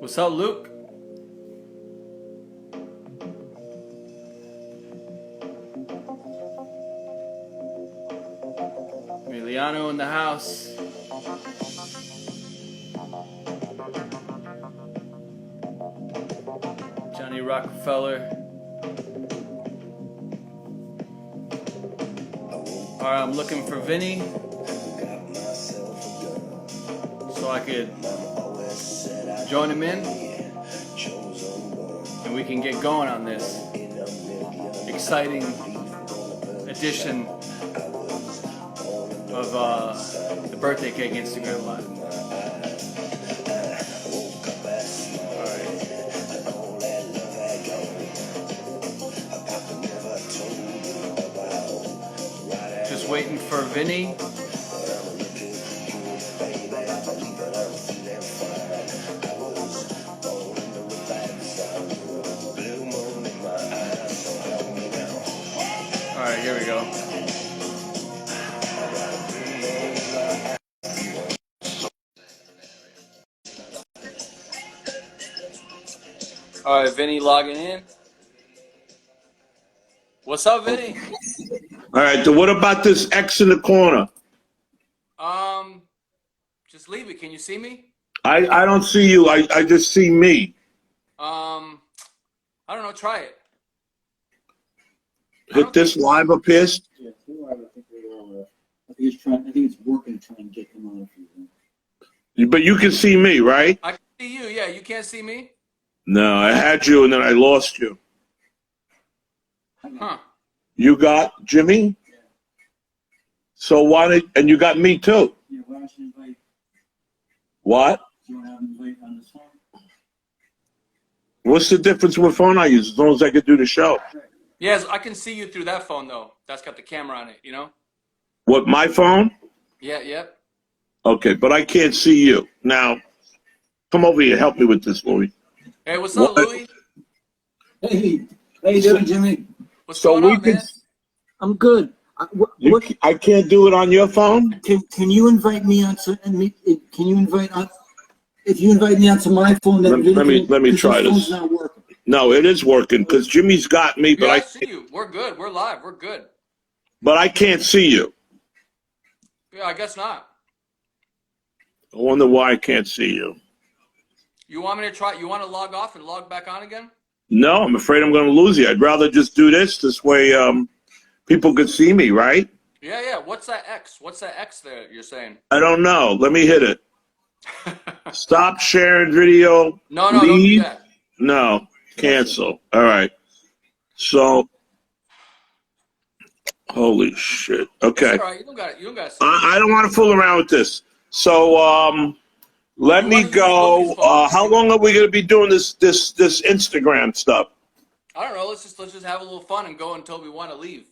What's up, Luke? Emiliano in the house. Johnny Rockefeller. Alright, I'm looking for Vinny so I could join him in and we can get going on this exciting edition of the Birthday Cake Instagram Live. Alright. Just waiting for Vinny. Alright, here we go. Alright, Vinny logging in. What's up, Vinny? Alright, so what about this X in the corner? Just leave it. Can you see me? I don't see you. I just see me. I don't know. Try it. Hit this live up here. Yeah, I think it's working to try and get him on. But you can see me, right? I can see you. Yeah, you can't see me? No, I had you and then I lost you. Huh. You got Jimmy? Yeah. So and you got me too. Yeah, why don't you invite? What? Do you want to have him invite on this phone? What's the difference with phone I use as long as I could do the show? Yes, I can see you through that phone though. That's got the camera on it, you know? What, my phone? Yeah, yep. Okay, but I can't see you. Now, come over here. Help me with this, Louis. Hey, what's up, Louis? Hey, how you doing, Jimmy? What's going on, man? I'm good. I can't do it on your phone? Can you invite me onto? Can you invite on? If you invite me onto my phone, then let me try this. Phone's not working. No, it is working because Jimmy's got me, but yeah, I see you. We're good. We're live. We're good. But I can't see you. Yeah, I guess not. I wonder why I can't see you. You want me to try? You want to log off and log back on again? No, I'm afraid I'm going to lose you. I'd rather just do this. This way people could see me, right? Yeah, yeah. What's that X? What's that X there you're saying? I don't know. Let me hit it. Stop sharing video. No, don't do that. No, cancel. All right. So, holy shit. Okay. All right. You don't got it. You don't got it. I don't want to fool around with this. So, let me go. How long are we going to be doing this Instagram stuff? I don't know. Let's just have a little fun and go until we want to leave.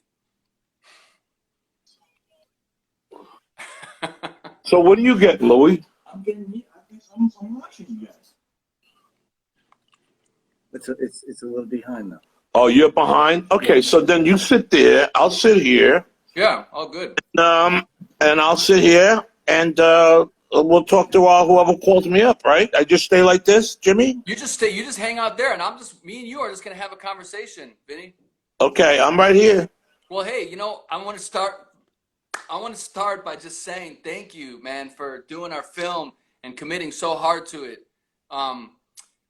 So what do you get, Louis? I'm watching you guys. It's a little behind though. Oh, you're behind? Okay, so then you sit there. I'll sit here. Yeah, all good. And I'll sit here and we'll talk to whoever calls me up, right? I just stay like this, Jimmy? You just stay. You just hang out there, and me and you are just gonna have a conversation, Vinny. Okay, I'm right here. Well, hey, you know, I want to start by just saying thank you, man, for doing our film and committing so hard to it.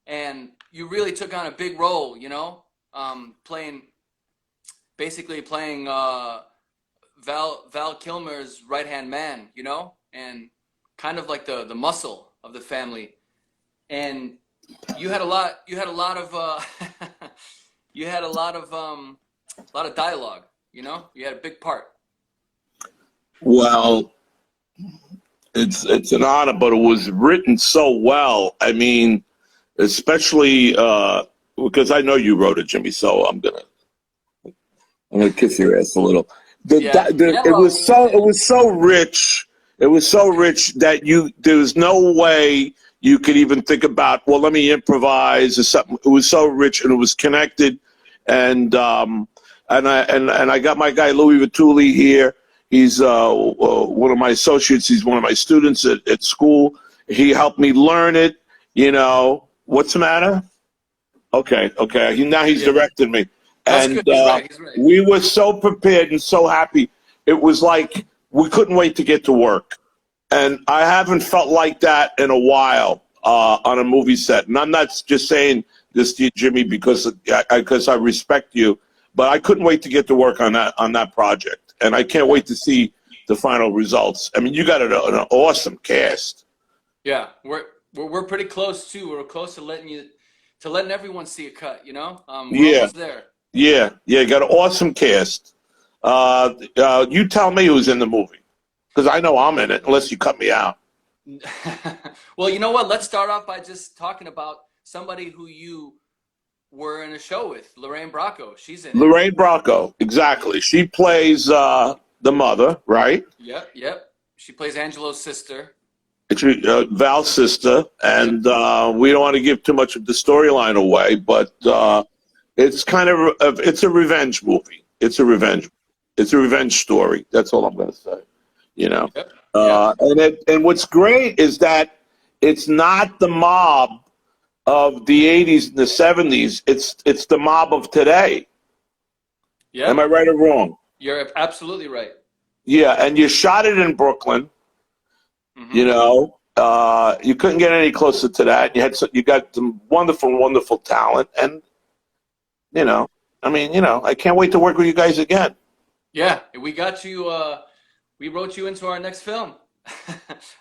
And you really took on a big role, you know, playing Val Kilmer's right-hand man, you know, and kind of like the muscle of the family. And you had a lot of dialogue, you know. You had a big part. Well, it's an honor, but it was written so well. I mean, especially because I know you wrote it, Jimmy. So I'm gonna kiss your ass a little. It was so rich. It was so rich that there was no way you could even think about, well, let me improvise or something. It was so rich and it was connected. And I got my guy Louis Vituli here. He's one of my associates. He's one of my students at school. He helped me learn it, you know. What's the matter? Okay. Now he's Yeah, directed me, that's and good. He's right. He's right. we were so prepared and so happy. It was like we couldn't wait to get to work, and I haven't felt like that in a while on a movie set. And I'm not just saying this to you, Jimmy, because I respect you, but I couldn't wait to get to work on that project, and I can't wait to see the final results. I mean, you got an awesome cast. Yeah, we're pretty close too. We're close to letting everyone see a cut. You know, we're Yeah, almost there. you got an awesome cast. You tell me who's in the movie, because I know I'm in it, unless you cut me out. Well, you know what? Let's start off by just talking about somebody who you were in a show with, Lorraine Bracco. She's in it. Lorraine Bracco, exactly. She plays the mother, right? Yep. She plays Angelo's sister. It's Val's sister, and we don't want to give too much of the storyline away, but it's kind of it's a revenge movie. It's a revenge story. That's all I'm going to say. You know, Yep. Yeah. and what's great is that it's not the mob of the '80s and the '70s. It's the mob of today. Yeah. Am I right or wrong? You're absolutely right. Yeah, and you shot it in Brooklyn. Mm-hmm. You know, you couldn't get any closer to that. You got some wonderful talent, and I can't wait to work with you guys again. Yeah, we got you. We wrote you into our next film.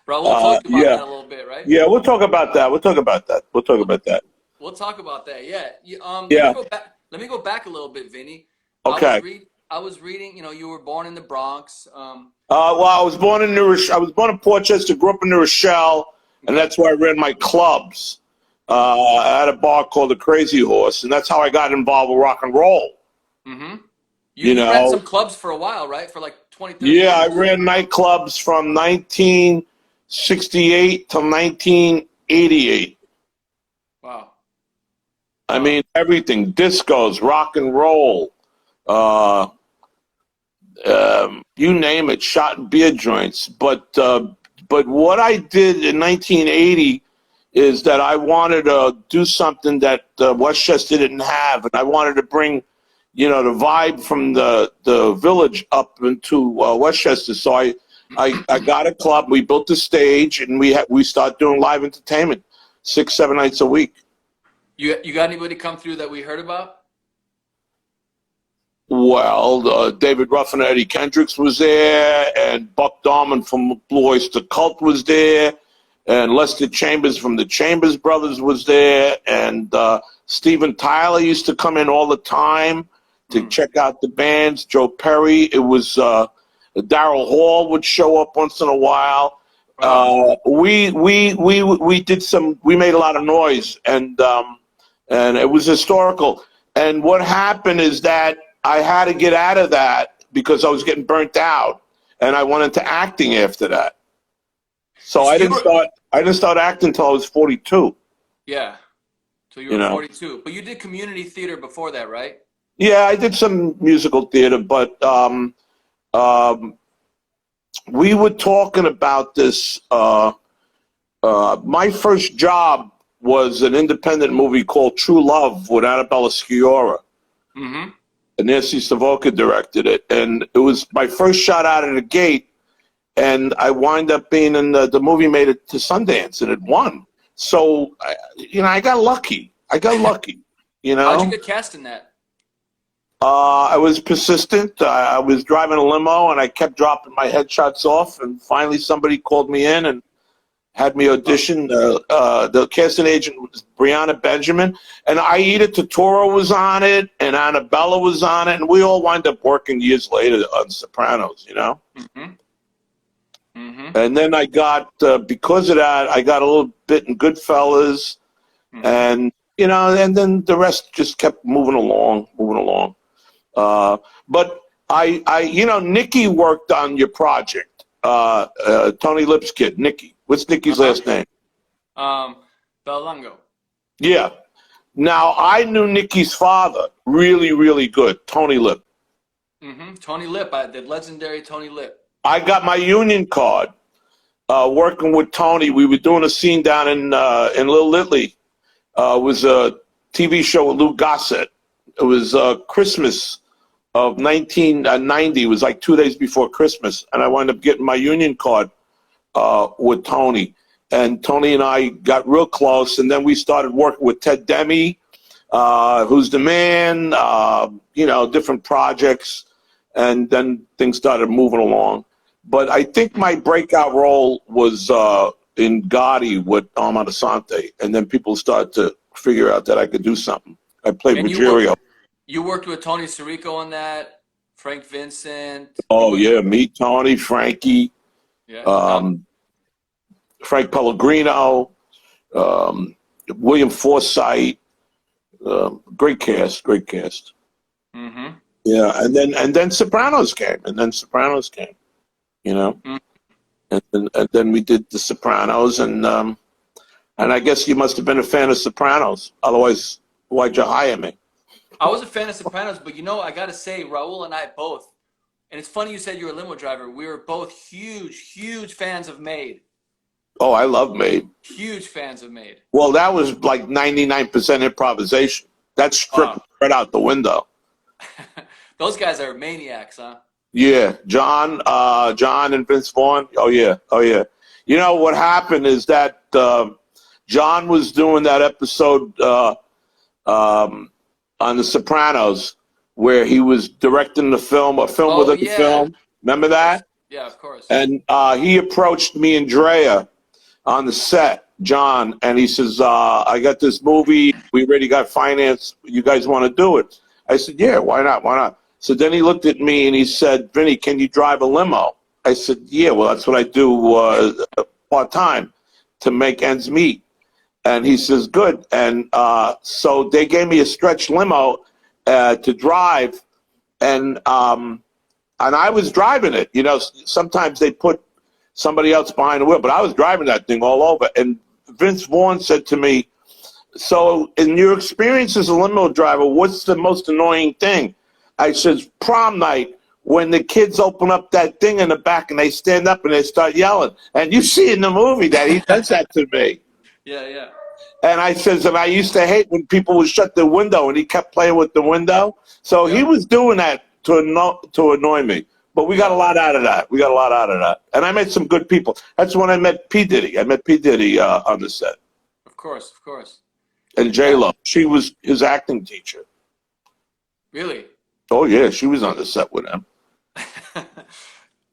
Bro, we'll talk about that a little bit, right? Yeah, we'll talk about that. We'll talk about that. We'll talk about that. Yeah. Yeah. Let me go back a little bit, Vinny. Okay. I was reading. You know, you were born in the Bronx. Well, I was born in I was born in Port Chester, grew up in New Rochelle, and that's where I ran my clubs. I had a bar called the Crazy Horse, and that's how I got involved with rock and roll. Mm-hmm. You ran some clubs for a while, right? For like 20, 30 years. Yeah, I ran nightclubs from 1968 to 1988. Wow. I mean, everything, discos, rock and roll, you name it, shot beer joints. But what I did in 1980 is that I wanted to do something that Westchester didn't have, and I wanted to bring, the vibe from the village up into Westchester. So I got a club. We built a stage, and we started doing live entertainment 6-7 nights a week. You got anybody come through that we heard about? Well, David Ruffin and Eddie Kendricks was there, and Buck Dahman from Blue Oyster Cult was there, and Lester Chambers from the Chambers Brothers was there, and Steven Tyler used to come in all the time to check out the bands. Joe Perry. It was Daryl Hall would show up once in a while. We did we made a lot of noise, and it was historical. And what happened is that I had to get out of that because I was getting burnt out, and I went into acting after that. So I didn't start acting until I was 42. Yeah. So you were 42. But you did community theater before that, right? Yeah, I did some musical theater, but we were talking about this. My first job was an independent movie called True Love with Annabella Sciorra. Mm-hmm. And Nancy Savoca directed it. And it was my first shot out of the gate. And I wind up being in the movie made it to Sundance, and it won. So, I got lucky. How'd you get cast in that? I was persistent. I was driving a limo, and I kept dropping my headshots off. And finally, somebody called me in and had me audition. The casting agent was Brianna Benjamin, and Aida Turturro was on it, and Annabella was on it, and we all wind up working years later on Sopranos, Mm-hmm. Mm-hmm. And then I got, because of that, I got a little bit in Goodfellas, and, and then the rest just kept moving along. But Nikki worked on your project, Tony Lip's kid, Nikki. What's Nikki's last name? Belango. Yeah. Now, I knew Nikki's father really, really good, Tony Lip. Mm-hmm. Tony Lip, the legendary Tony Lip. I got my union card working with Tony. We were doing a scene down in Little Italy, was a TV show with Lou Gossett. It was Christmas of 1990. It was like 2 days before Christmas, and I wound up getting my union card with Tony. And Tony and I got real close, and then we started working with Ted Demme, Who's the Man, different projects, and then things started moving along. But I think my breakout role was in Gotti with Armand Asante, and then people started to figure out that I could do something. I played Ruggiero. You worked with Tony Sirico on that, Frank Vincent. Oh, yeah, me, Tony, Frankie, Frank Pellegrino, William Forsythe. Great cast. Mm-hmm. Yeah, and then Sopranos came, Mm-hmm. and then we did The Sopranos, and I guess you must have been a fan of Sopranos, otherwise why'd you hire me? I was a fan of Sopranos, but I gotta say, Raul and I both, and it's funny you said you were a limo driver. We were both huge fans of Made. Oh, I love Made. Huge fans of Made. Well, that was like 99% improvisation. That's stripped right out the window. Those guys are maniacs, huh? Yeah, John and Vince Vaughn. Oh yeah. You know what happened is that John was doing that episode on The Sopranos where he was directing a film within the film. Remember that? Yeah, of course. And he approached me and Drea on the set, John, and he says, I got this movie. We already got finance. You guys want to do it? I said, yeah, why not? So then he looked at me and he said, Vinny, can you drive a limo? I said, yeah, well, that's what I do part-time to make ends meet. And he says, good. And so they gave me a stretch limo to drive, and I was driving it. Sometimes they put somebody else behind the wheel, but I was driving that thing all over. And Vince Vaughn said to me, so in your experience as a limo driver, what's the most annoying thing? I said, prom night, when the kids open up that thing in the back and they stand up and they start yelling. And you see in the movie that he does that to me. Yeah. And I says, and I used to hate when people would shut the window and he kept playing with the window. So he was doing that to annoy me. But we got a lot out of that. And I met some good people. That's when I met P. Diddy. on the set. Of course. And J-Lo. She was his acting teacher. Really? Oh, yeah. She was on the set with him.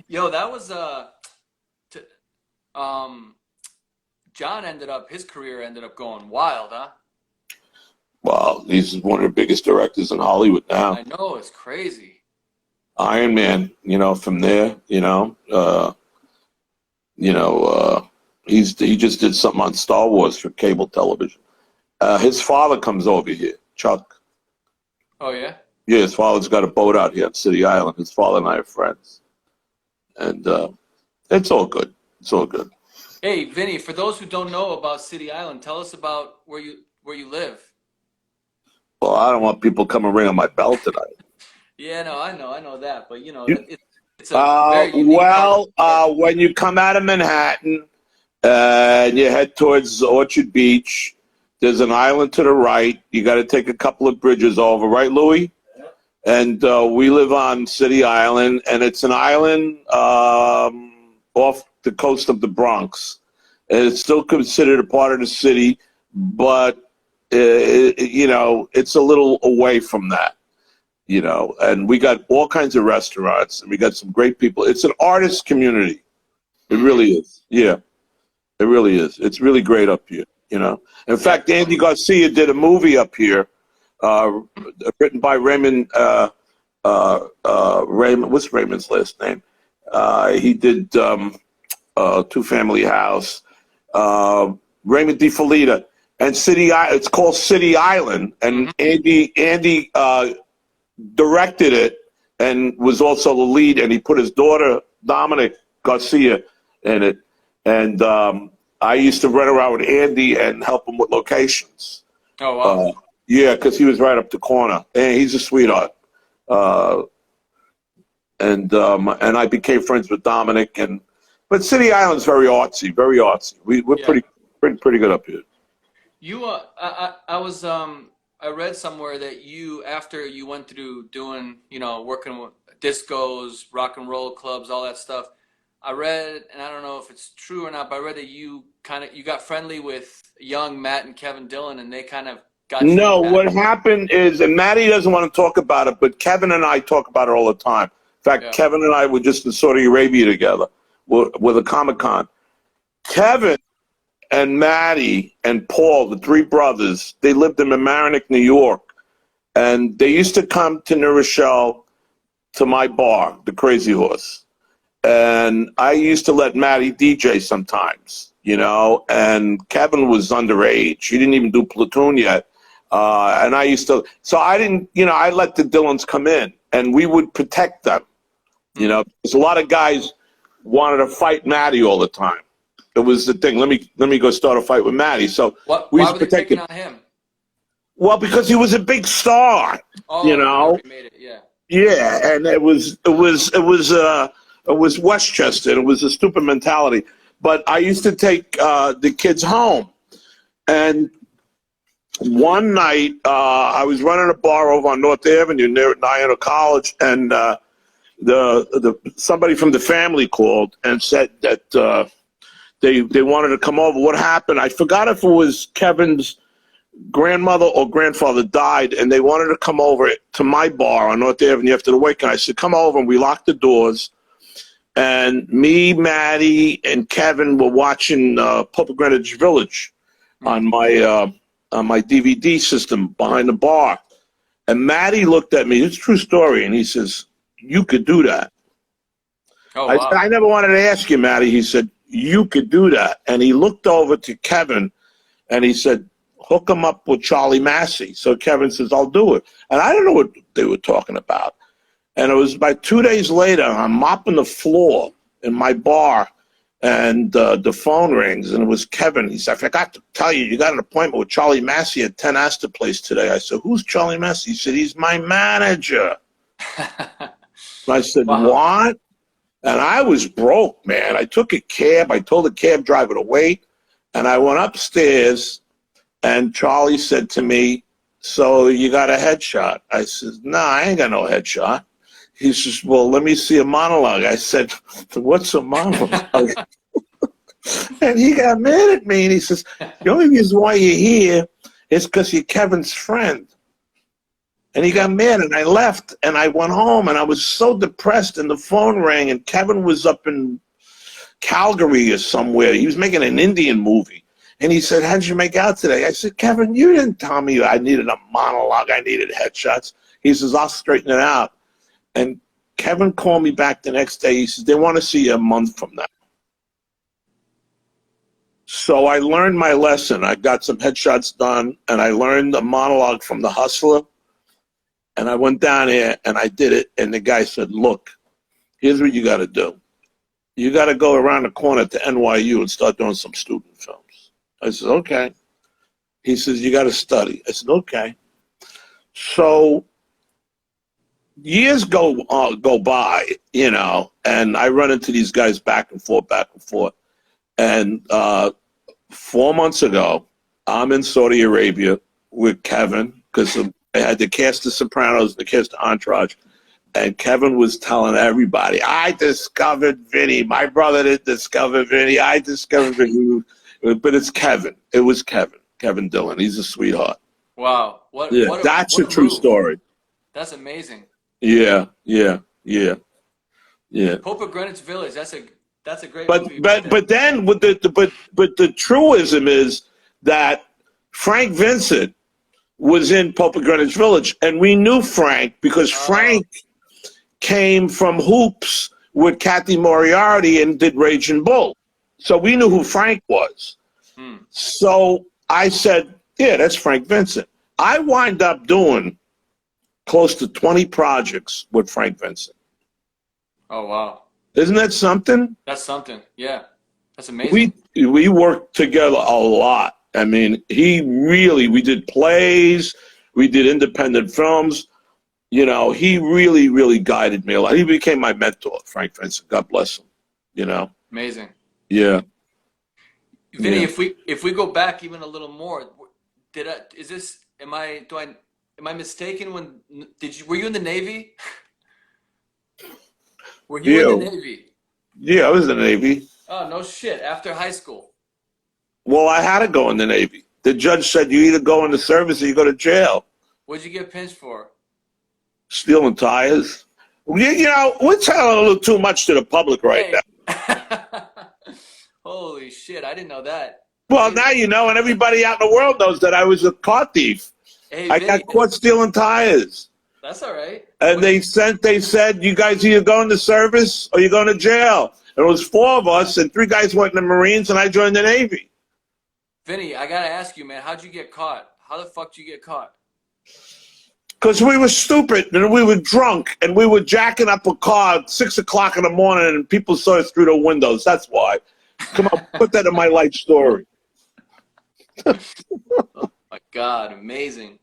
Yo, that was John his career ended up going wild, huh? Well, he's one of the biggest directors in Hollywood now. I know, it's crazy. Iron Man, from there, he just did something on Star Wars for cable television. His father comes over here, Chuck. Oh, yeah? Yeah, his father's got a boat out here on City Island. His father and I are friends. And it's all good. Hey, Vinny, for those who don't know about City Island, tell us about where you live. Well, I don't want people coming ringing my bell tonight. Yeah, no, I know that, but it's a very unique when you come out of Manhattan and you head towards Orchard Beach, there's an island to the right. You got to take a couple of bridges over, right, Louis? And we live on City Island, and it's an island off the coast of the Bronx. And it's still considered a part of the city, but it's a little away from that. And we got all kinds of restaurants, and we got some great people. It's an artist community. It really is. Yeah, it really is. It's really great up here, In fact, Andy Garcia did a movie up here, written by Raymond, what's Raymond's last name? He did Two Family House, Raymond DiFolita, and it's called City Island, and Andy directed it and was also the lead, and he put his daughter Dominic Garcia in it, and I used to run around with Andy and help him with locations. Oh wow! Yeah, because he was right up the corner, and he's a sweetheart. And I became friends with Dominic, but City Island's very artsy. We're pretty good up here. You, I read somewhere that you, after you went through doing, working with discos, rock and roll clubs, all that stuff. I read, and I don't know if it's true or not, but I read that you got friendly with young Matt and Kevin Dillon, and they kind of got you No, back. what happened is, and Maddie doesn't want to talk about it, but Kevin and I talk about it all the time. In fact, Yeah. Kevin and I were just in Saudi Arabia together with a Comic Con. Kevin and Maddie and Paul, the three brothers, they lived in Mamaroneck, New York, and they used to come to New Rochelle to my bar, the Crazy Horse. And I used to let Maddie DJ sometimes, and Kevin was underage. He didn't even do Platoon yet. And I used to, so I didn't, I let the Dylans come in and we would protect them, because a lot of guys wanted to fight Maddie all the time. It was the thing. Let me go start a fight with Maddie. So we Why used were to they protect picking him. on him? Well, because he was a big star, Oh, he already made it. Yeah. Yeah, and it was Westchester. It was a stupid mentality. But I used to take the kids home, and one night I was running a bar over on North Avenue near Niagara College, and the somebody from the family called and said that they wanted to come over. What happened? I forgot if it was Kevin's grandmother or grandfather died, and they wanted to come over to my bar on North Avenue after the wake. And I said, come over, and we locked the doors. And me, Maddie, and Kevin were watching Pope of Greenwich Village on my DVD system behind the bar. And Maddie looked at me, it's a true story, and he says, you could do that. Oh, I wow. said, I never wanted to ask you, Maddie. He said, you could do that. And he looked over to Kevin, and he said, hook him up with Charlie Massey. So Kevin says, I'll do it. And I don't know what they were talking about. And it was about 2 days later, I'm mopping the floor in my bar, and the phone rings, and it was Kevin. He said, I forgot to tell you, you got an appointment with Charlie Massey at 10 Astor Place today. I said, who's Charlie Massey? He said, he's my manager. And I said, Wow. what? And I was broke, man. I took a cab. I told the cab driver to wait, and I went upstairs. And Charlie said to me, so you got a headshot? I said, no, I ain't got no headshot. He says, well, let me see a monologue. I said, what's a monologue? And he got mad at me, and he says, the only reason why you're here is because you're Kevin's friend. And he got mad, and I left, and I went home, and I was so depressed, and the phone rang, and Kevin was up in Calgary or somewhere. He was making an Indian movie. And he said, how'd you make out today? I said, Kevin, you didn't tell me I needed a monologue. I needed headshots. He says, I'll straighten it out. And Kevin called me back the next day. He says, they want to see you a month from now. So I learned my lesson. I got some headshots done, and I learned a monologue from The Hustler. And I went down there, and I did it. And the guy said, look, here's what you got to do. You got to go around the corner to NYU and start doing some student films. I said, okay. He says, you got to study. I said, okay. So years go by, and I run into these guys back and forth. And 4 months ago, I'm in Saudi Arabia with Kevin because I had to cast The Sopranos, the cast Entourage. And Kevin was telling everybody, I discovered Vinny. My brother didn't discover Vinny. I discovered Vinny. But it's Kevin. It was Kevin Dillon. He's a sweetheart. Wow. That's what a true move. story. That's amazing. Yeah. Pope of Greenwich Village. That's a great But movie. then with the truism is that Frank Vincent was in Pope of Greenwich Village, and we knew Frank because Frank came from Hoops with Kathy Moriarty and did Raging Bull. So we knew who Frank was. So I said, yeah, that's Frank Vincent. I wind up doing close to 20 projects with Frank Vincent. Oh, wow. Isn't that something? That's something. Yeah. That's amazing. We worked together a lot. I mean, we did plays, we did independent films. He really, really guided me a lot. He became my mentor, Frank Vincent. God bless him, Amazing. Yeah. Vinny, Yeah. if we go back even a little more, am I mistaken? Were you in the Navy? Were you in the You? Navy? Yeah, I was in the Navy. Oh, no shit. After high school. Well, I had to go in the Navy. The judge said you either go in the service or you go to jail. What'd you get pinched for? Stealing tires. We're telling a little too much to the public right Hey. now. Holy shit, I didn't know that. Well, Hey, now you know, and everybody out in the world knows that I was a car thief. hey, I Vinny, got caught stealing tires. that's all right. And they said, you guys either go into service or you're going to jail. And it was 4 of us, and 3 guys went in the Marines, and I joined the Navy. Vinny, I gotta ask you, man, how'd you get caught? How the fuck did you get caught? Because we were stupid, and we were drunk, and we were jacking up a car at 6 o'clock in the morning, and people saw us through the windows. That's why. Come on, put that in my life story. Oh my God, amazing.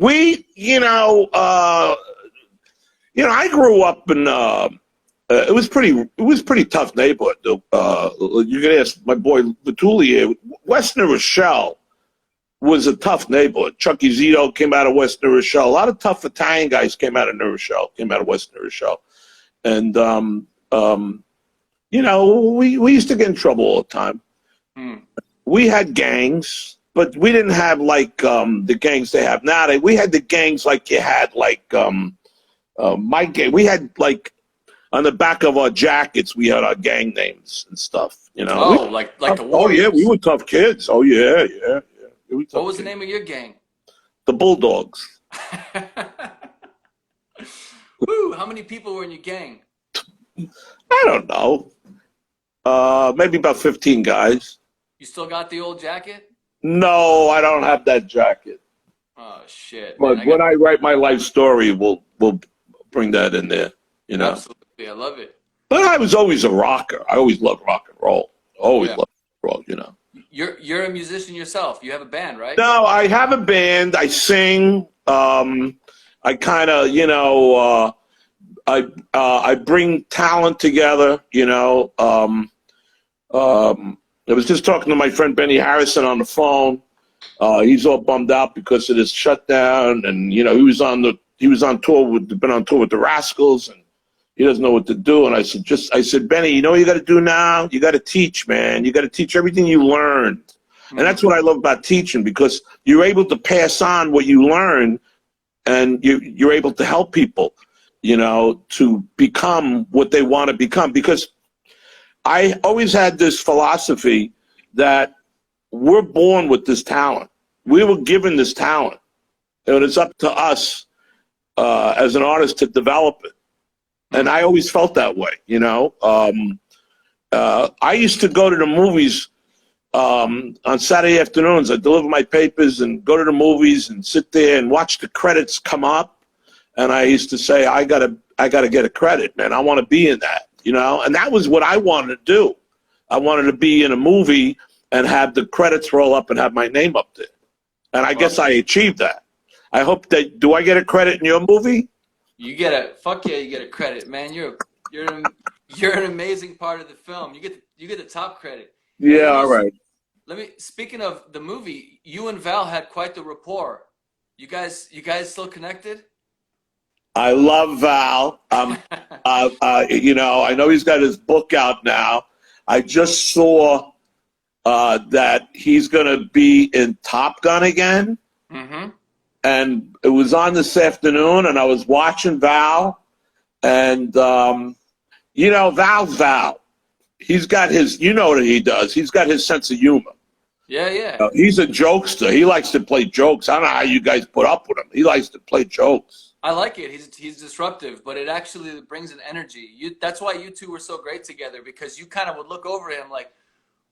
I grew up in it was pretty tough neighborhood. You can ask my boy Vituli here. West New Rochelle was a tough neighborhood. Chucky Zito came out of West New Rochelle. A lot of tough Italian guys came out of West New Rochelle, and we used to get in trouble all the time. We had gangs, but we didn't have like the gangs they have now. We had the gangs like you had like my gang. We had like on the back of our jackets, we had our gang names and stuff. Oh, like the Warriors. Oh yeah, we were tough kids. Oh yeah. What was the name of your gang? The Bulldogs. Woo! How many people were in your gang? I don't know. Maybe about 15 guys. You still got the old jacket? No, I don't have that jacket. Oh shit! But Man, when I write my life story, we'll bring that in there. Absolutely, I love it. But I was always a rocker. I always loved rock and roll. Always loved rock and roll. You're a musician yourself. You have a band, right? No, I have a band. I sing. I kind of, I bring talent together. I was just talking to my friend Benny Harrison on the phone. He's all bummed out because of this shutdown, and he was on tour with the Rascals, and he doesn't know what to do. And I said, Benny, you know what you got to do now? You got to teach, man. You got to teach everything you learned. And that's what I love about teaching, because you're able to pass on what you learn, and you're able to help people, to become what they want to become. Because I always had this philosophy that we're born with this talent. We were given this talent, and it's up to us as an artist to develop it. And I always felt that way, I used to go to the movies on Saturday afternoons. I'd deliver my papers and go to the movies and sit there and watch the credits come up. And I used to say, I gotta get a credit, man. I want to be in that, And that was what I wanted to do. I wanted to be in a movie and have the credits roll up and have my name up there. And I guess I achieved that. I hope that. Do I get a credit in your movie? You get a credit, man. You're an amazing part of the film. You get the top credit. Yeah, all right. Speaking of the movie, you and Val had quite the rapport. You guys still connected? I love Val. I know he's got his book out now. I just saw that he's going to be in Top Gun again. Mm-hmm. And it was on this afternoon, and I was watching Val. And, Val's Val. He's got his, what he does. He's got his sense of humor. Yeah. He's a jokester. He likes to play jokes. I don't know how you guys put up with him. He likes to play jokes. I like it. He's disruptive, but it actually brings an energy. That's why you two were so great together, because you kind of would look over him like,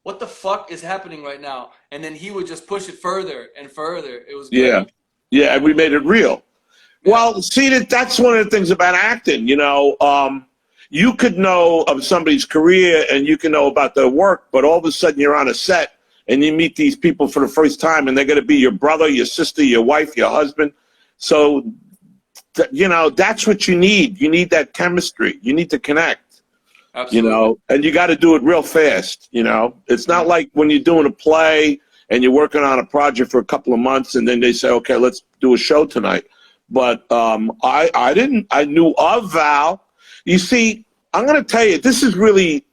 what the fuck is happening right now? And then he would just push it further and further. It was great. Yeah, and we made it real. Yeah. Well, see, that's one of the things about acting, you could know of somebody's career and you can know about their work, but all of a sudden you're on a set and you meet these people for the first time, and they're going to be your brother, your sister, your wife, your husband. So, that's what you need. You need that chemistry. You need to connect. Absolutely. And you got to do it real fast. It's not like when you're doing a play and you're working on a project for a couple of months, and then they say, okay, let's do a show tonight. But I knew of Val. You see, I'm going to tell you, this is really,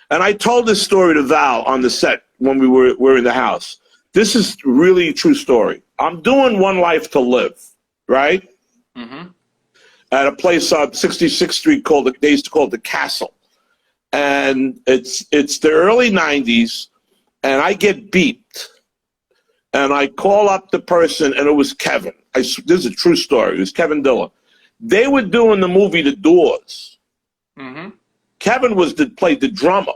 and I told this story to Val on the set when we were in the house. This is really a true story. I'm doing One Life to Live, right? Mm-hmm. At a place on 66th Street they used to call it the Castle. And it's the early 90s, and I get beeped. And I call up the person, and it was Kevin. This is a true story. It was Kevin Dillon. They were doing the movie The Doors. Mm-hmm. Kevin played the drummer.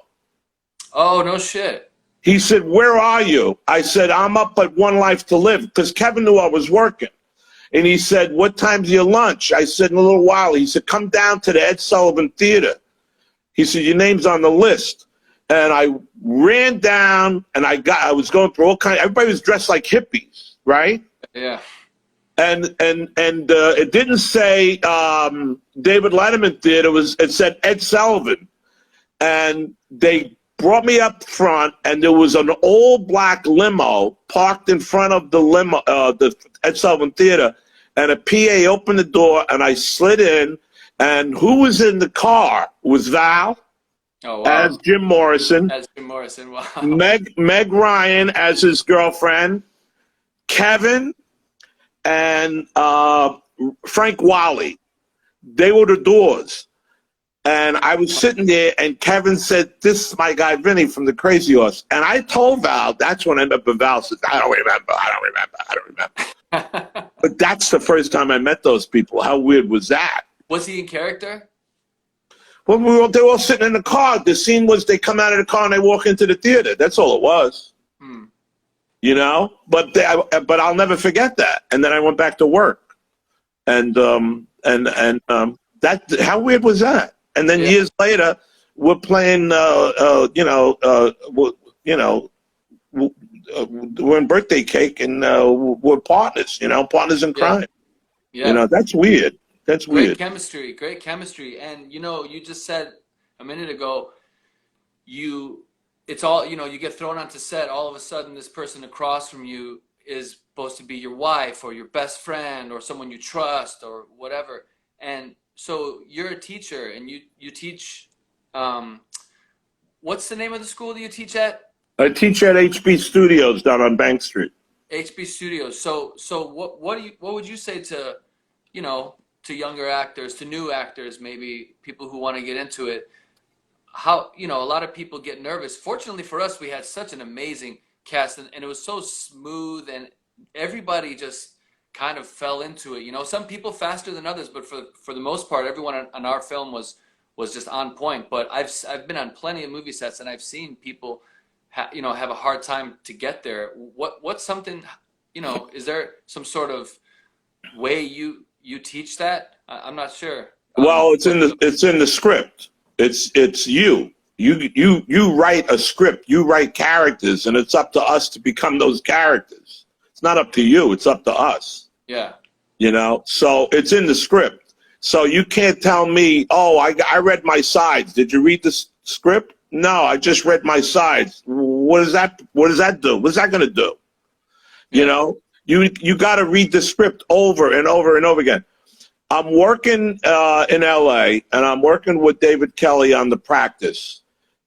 Oh, no shit. He said, where are you? I said, I'm up at One Life to Live, because Kevin knew I was working. And he said, what time's your lunch? I said, in a little while. He said, come down to the Ed Sullivan Theater. He said, your name's on the list. And I ran down, and I was going through all kinds. Everybody was dressed like hippies, right? Yeah. And it didn't say David Letterman Theater. It said Ed Sullivan. And they brought me up front, and there was an old black limo parked in front of the Ed Sullivan Theater, and a PA opened the door, and I slid in, and who was in the car was Val, oh, wow. as Jim Morrison, Wow. Meg Ryan as his girlfriend, Kevin, and Frank Wally. They were the Doors. And I was sitting there, and Kevin said, this is my guy, Vinny, from the Crazy Horse. And I told Val, that's when I met Val said, I don't remember. But that's the first time I met those people. How weird was that? Was he in character? Well, they were all sitting in the car. The scene was they come out of the car and they walk into the theater. That's all it was. You know? But I'll never forget that. And then I went back to work. And that, how weird was that? And then years later, we're playing, we're in Birthday Cake, and we're partners, partners in crime. Yeah. That's weird. That's weird. Great chemistry. And, you just said a minute ago, it's all, you get thrown onto set, all of a sudden this person across from you is supposed to be your wife or your best friend or someone you trust or whatever. And so you're a teacher, and you teach, what's the name of the school that you teach at? I teach at HB Studios down on Bank Street. HB Studios. So what would you say to, to younger actors, to new actors, maybe people who want to get into it? How, a lot of people get nervous. Fortunately for us, we had such an amazing cast, and it was so smooth, and everybody just kind of fell into it. Some people faster than others, but for the most part, everyone on our film was just on point. But I've been on plenty of movie sets, and I've seen people have a hard time to get there. What's something, is there some sort of way you teach that? I'm not sure. Well, it's in the script. It's you write a script, you write characters, and it's up to us to become those characters. It's not up to you, it's up to us. Yeah. So it's in the script. So you can't tell me, oh, I read my sides. Did you read the script? No, I just read my sides. What does that do? What's that going to do? Yeah. You got to read the script over and over and over again. I'm working in LA, and I'm working with David Kelly on The Practice.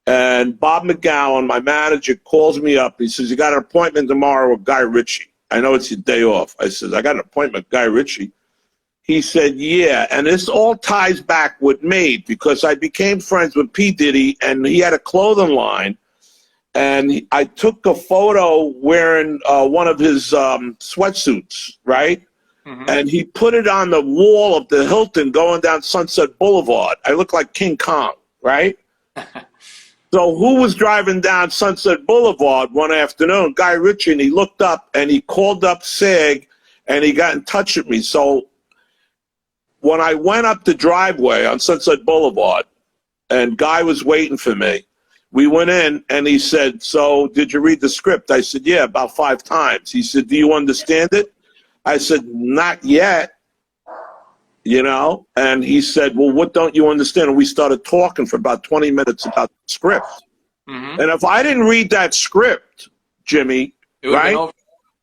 And Bob McGowan, my manager, calls me up. He says, you got an appointment tomorrow with Guy Ritchie. I know it's your day off. I said, I got an appointment with Guy Ritchie. He said, yeah. And this all ties back with me because I became friends with P. Diddy, and he had a clothing line. And I took a photo wearing one of his sweatsuits, right? Mm-hmm. And he put it on the wall of the Hilton going down Sunset Boulevard. I look like King Kong, right? So who was driving down Sunset Boulevard one afternoon? Guy Ritchie, and he looked up, and he called up SAG, and he got in touch with me. So when I went up the driveway on Sunset Boulevard, and Guy was waiting for me, we went in, and he said, so did you read the script? I said, yeah, about 5 times. He said, do you understand it? I said, not yet. And he said, well, what don't you understand? And we started talking for about 20 minutes about the script. Mm-hmm. And if I didn't read that script, Jimmy, It would have been right? over.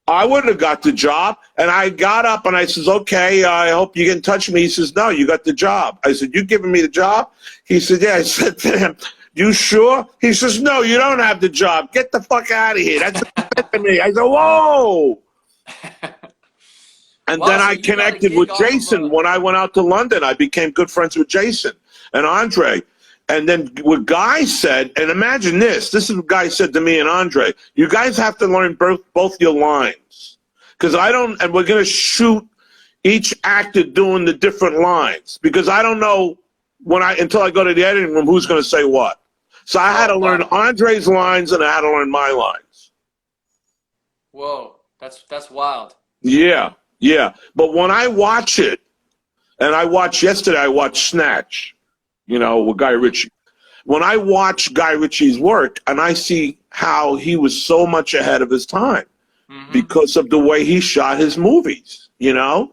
I wouldn't have got the job. And I got up and I says, okay, I hope you get in touch with me. He says, no, you got the job. I said, you giving me the job? He said, yeah. I said to him, you sure? He says, no, you don't have the job. Get the fuck out of here. That's what he said to me. I said, whoa. And Wow, then so I you got a connected gig with off Jason. of When I went out to London, I became good friends with Jason and Andre. And then what Guy said, and imagine this is what Guy said to me and Andre, you guys have to learn both your lines. Because and we're going to shoot each actor doing the different lines. Because I don't know until I go to the editing room, who's going to say what. So I had to learn wow. Andre's lines and I had to learn my lines. Whoa, that's wild. Yeah, yeah. But when I watch it, and yesterday I watched Snatch, with Guy Ritchie. When I watch Guy Ritchie's work and I see how he was so much ahead of his time because of the way he shot his movies, Yeah.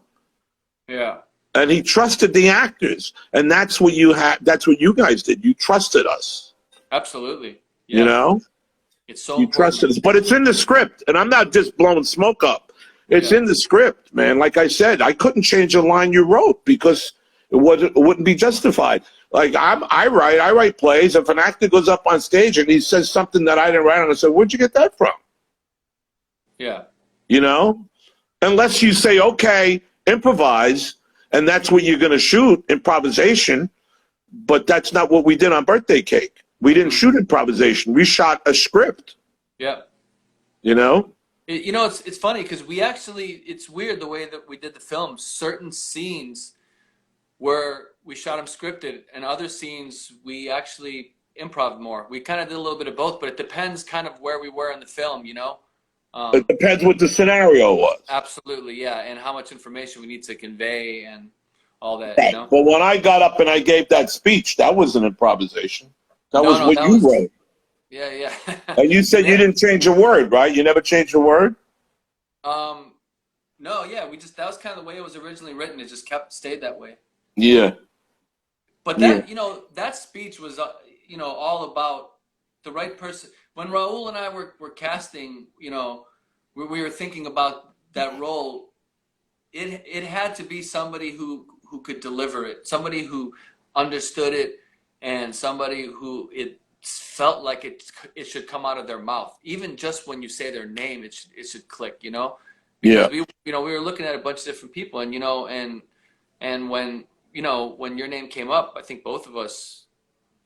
And he trusted the actors. And that's what that's what you guys did. You trusted us. Absolutely. Yeah. It's so You important. trusted us. But it's in the script. And I'm not just blowing smoke up. It's in the script, man. Like I said, I couldn't change a line you wrote because it wouldn't be justified. Like I write plays. If an actor goes up on stage and he says something that I didn't write, and I said, "Where'd you get that from?" Yeah. Unless you say, "Okay, improvise," and that's what you're going to shoot, improvisation. But that's not what we did on Birthday Cake. We didn't shoot improvisation. We shot a script. Yeah. It's funny because it's weird the way that we did the film. Certain scenes where we shot them scripted and other scenes we actually improv more. We kind of did a little bit of both, but it depends kind of where we were in the film, It depends what the scenario was. Absolutely, yeah, and how much information we need to convey and all that, But when I got up and I gave that speech, that was an improvisation. That was what you wrote. Yeah. And you said you didn't change a word, right? You never changed a word? No, yeah, that was kind of the way it was originally written. It just stayed that way. Yeah. But that, that speech was, all about the right person. When Raul and I were casting, we were thinking about that role. It had to be somebody who could deliver it, somebody who understood it, and somebody who it felt like it should come out of their mouth. Even just when you say their name, it should click, Because we were looking at a bunch of different people, and and when when your name came up, I think both of us,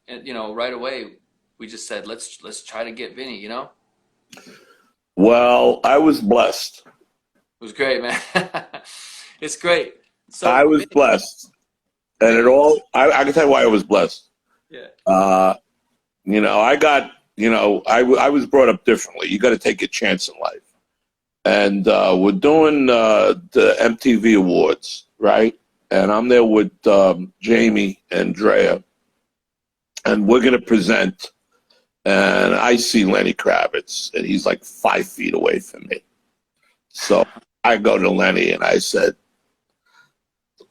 right away, we just said, let's try to get Vinny, Well, I was blessed. It was great, man. It's great. So I was blessed. And I can tell you why I was blessed. Yeah. I was brought up differently. You got to take a chance in life. And we're doing the MTV Awards, right? And I'm there with Jamie and Drea. And we're going to present. And I see Lenny Kravitz, and he's like 5 feet away from me. So I go to Lenny, and I said,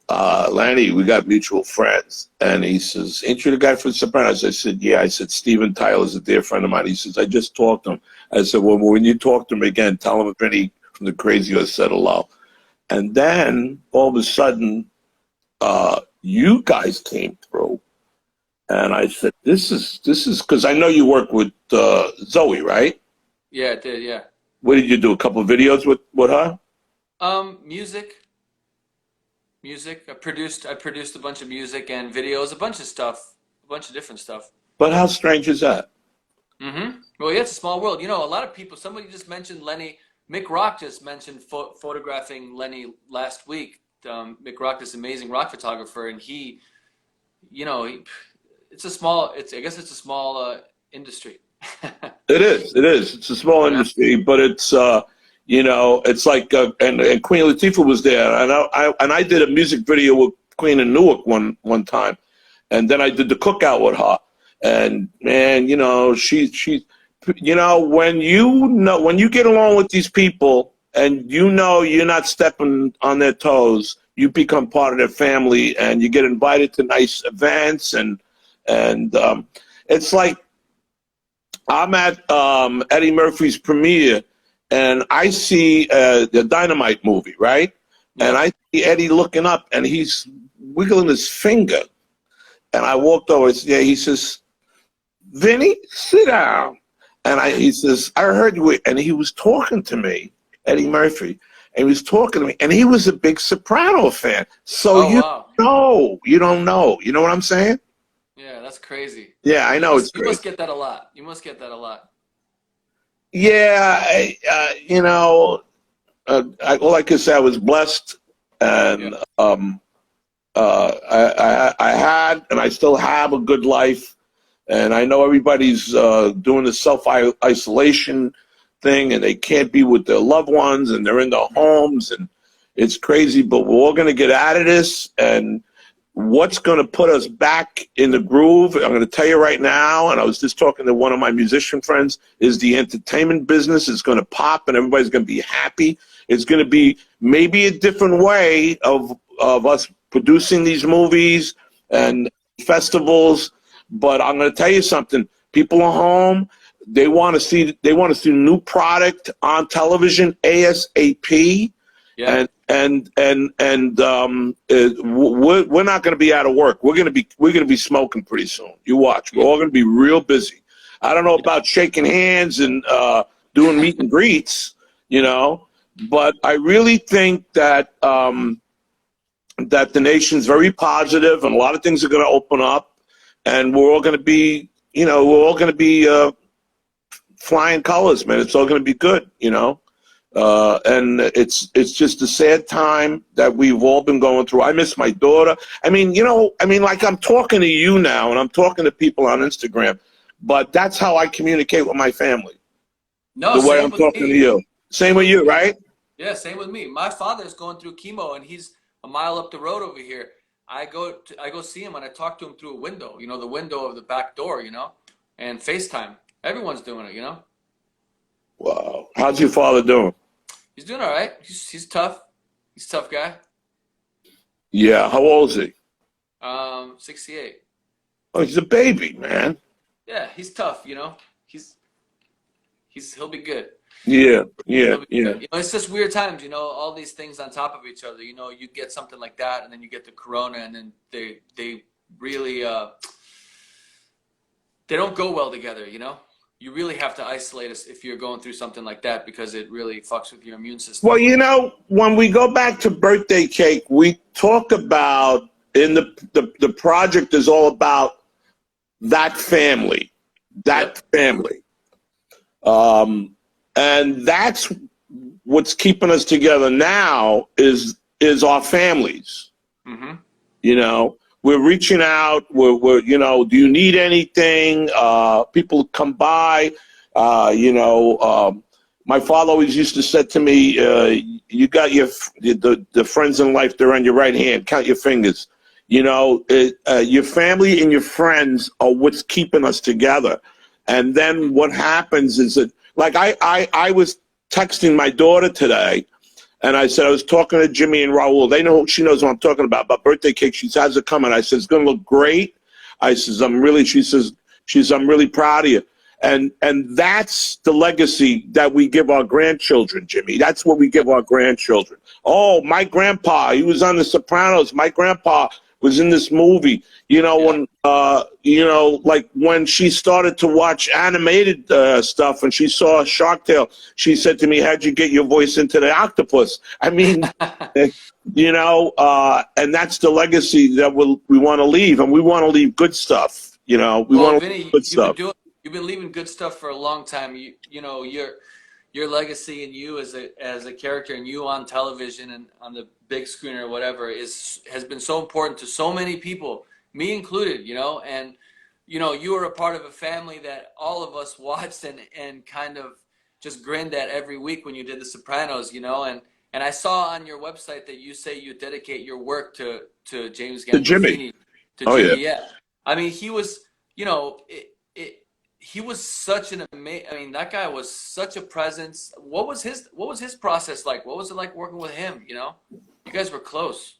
Lenny, we got mutual friends. And he says, ain't you the guy from Sopranos? I said, yeah. I said, Steven Tyler's a dear friend of mine. He says, I just talked to him. I said, well, when you talk to him again, tell him if any from the Crazy Horse said hello. And then all of a sudden, you guys came through. And I said, this is because I know you work with Zoe, right? Yeah, it did, yeah. What did you do? A couple of videos with her? Music. I produced a bunch of music and videos, a bunch of stuff, a bunch of different stuff. But how strange is that? Well, yeah, it's a small world. A lot of people, somebody just mentioned Lenny. Mick Rock just mentioned photographing Lenny last week. Mick Rock, this amazing rock photographer, and I guess it's a small industry. It is. It's a small industry, but it's it's like and Queen Latifah was there, and I did a music video with Queen in Newark one time, and then I did the cookout with her, and man, she when you get along with these people and you're not stepping on their toes, you become part of their family, and you get invited to nice events, and it's like I'm at Eddie Murphy's premiere, and I see the Dynamite movie, right? Yeah. And I see Eddie looking up, and he's wiggling his finger. And I walked over. Yeah, he says, "Vinny, sit down." And he says, "I heard you." And he was talking to me, Eddie Murphy, and he was talking to me, and he was a big Soprano fan. So Oh wow. you don't know. You know what I'm saying? Yeah, that's crazy. Yeah, I know it's You great. must get that a lot. You must get that a lot. Yeah, all I could say, I was blessed, Yeah. and I had, and I still have a good life. And I know everybody's doing the self-isolation thing, and they can't be with their loved ones, and they're in their homes, and it's crazy. But we're all going to get out of this, and what's going to put us back in the groove, I'm going to tell you right now, and I was just talking to one of my musician friends, is the entertainment business is going to pop, and everybody's going to be happy. It's going to be maybe a different way of us producing these movies and festivals. But I'm going to tell you something. People are home. They want to see new product on television ASAP. Yeah. We're not going to be out of work. We're going to be smoking pretty soon. You watch. We're all going to be real busy. I don't know about shaking hands and doing meet and greets, but I really think that that the nation's very positive, and a lot of things are going to open up. And we're all going to be, flying colors, man. It's all going to be good, and it's just a sad time that we've all been going through. I miss my daughter. Like I'm talking to you now, and I'm talking to people on Instagram, but that's how I communicate with my family. No, The way same I'm with talking me. to you. Same with you, right? Yeah, same with me. My father's going through chemo, and he's a mile up the road over here. I go see him, and I talk to him through a window, the window of the back door, and FaceTime. Everyone's doing it. Wow. How's your father doing? He's doing all right. He's tough. He's a tough guy. Yeah. How old is he? 68. Oh, he's a baby, man. Yeah, he's tough. He'll be good. Yeah. He'll be good. It's just weird times. All these things on top of each other. You get something like that, and then you get the corona, and then they really they don't go well together. You really have to isolate us if you're going through something like that, because it really fucks with your immune system. Well, when we go back to birthday cake, we talk about in the project is all about that family, family. And that's what's keeping us together now is our families. Mm-hmm. We're reaching out. We're do you need anything? People come by. My father always used to say to me, you got the friends in life, they're on your right hand. Count your fingers. Your family and your friends are what's keeping us together. And then what happens is that, like I was texting my daughter today, and I said, I was talking to Jimmy and Raul. She knows what I'm talking about birthday cake. She says, how's it coming? I said, it's going to look great. I says, I'm really proud of you. And that's the legacy that we give our grandchildren, Jimmy. That's what we give our grandchildren. Oh, my grandpa, he was on The Sopranos. My grandpa was in this movie. When like when she started to watch animated stuff and she saw Shark Tale, she said to me, how'd you get your voice into the octopus? I mean, and that's the legacy that we want to leave, and we want to leave good stuff. We want to leave good stuff. You've been leaving good stuff for a long time. Your legacy and you as a character, and you on television and on the big screen or whatever has been so important to so many people, me included, and you were a part of a family that all of us watched and kind of just grinned at every week when you did The Sopranos, and I saw on your website that you say you dedicate your work to James Gandolfini. To Jimmy. Yeah. I mean, he was, he was such an amazing. That guy was such a presence. What was his process like? What was it like working with him? You guys were close.